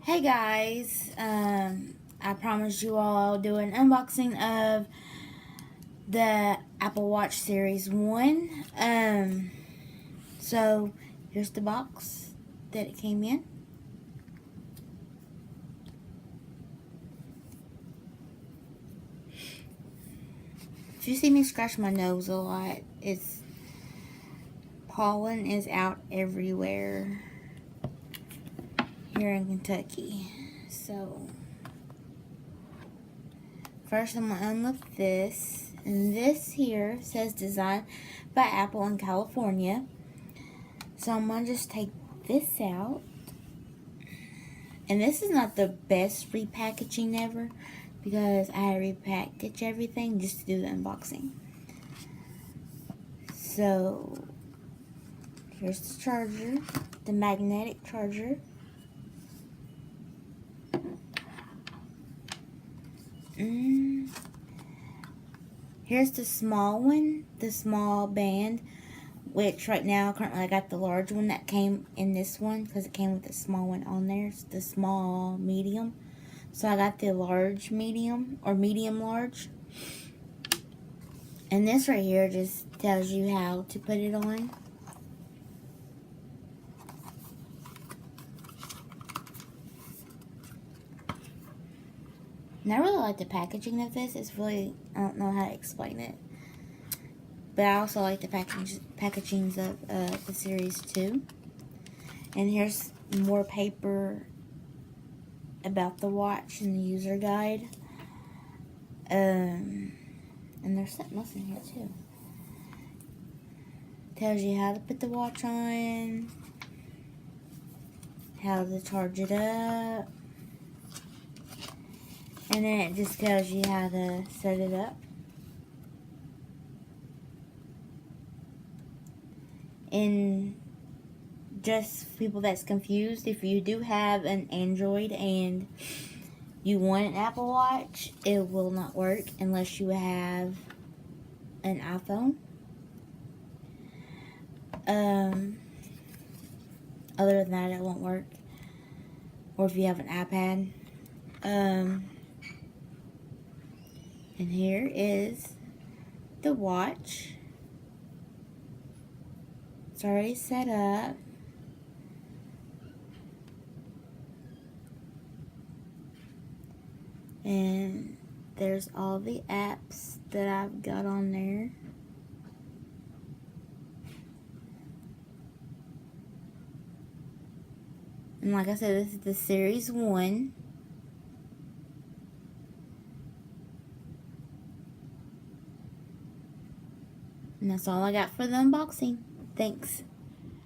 Hey guys, I promised you all I'll do an unboxing of the Apple Watch Series 1. So here's the box that it came in. If you see me scratch my nose a lot, it's pollen is out everywhere here in Kentucky. So first I'm going to unlock this. And this here says designed by Apple in California. So I'm going to just take this out. And this is not the best repackaging ever, because I had to repackage everything just to do the unboxing. So here's the charger, the magnetic charger. Here's the small one, the small band, which right now currently I got the large one that came in this one because it came with the small one on there. It's the small medium. So I got the large medium or medium large. And this right here just tells you how to put it on. And I really like the packaging of this. It's really, I don't know how to explain it. But I also like the packagings of the Series 2. And here's more paper about the watch and the user guide. And there's something else in here too. Tells you how to put the watch on, how to charge it up, and then it just tells you how to set it up. And just people that's confused, if you do have an Android and you want an Apple Watch, it will not work unless you have an iPhone. Other than that, it won't work. Or if you have an iPad. And here is the watch. It's already set up. And there's all the apps that I've got on there. And like I said, this is the Series 1. And that's all I got for the unboxing. Thanks.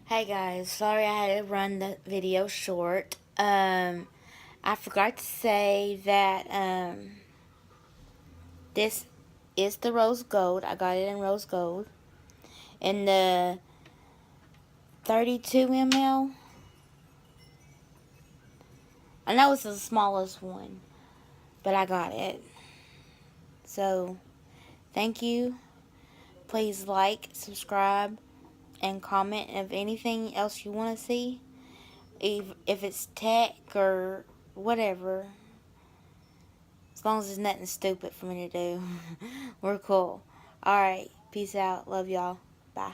Hey guys, sorry I had to run the video short. I forgot to say that this is the rose gold. I got it in rose gold. And the 32 ml. I know it's the smallest one, but I got it. So, thank you. Please like, subscribe, and comment of anything else you want to see. If it's tech or whatever. As long as there's nothing stupid for me to do. We're cool. Alright, peace out. Love y'all. Bye.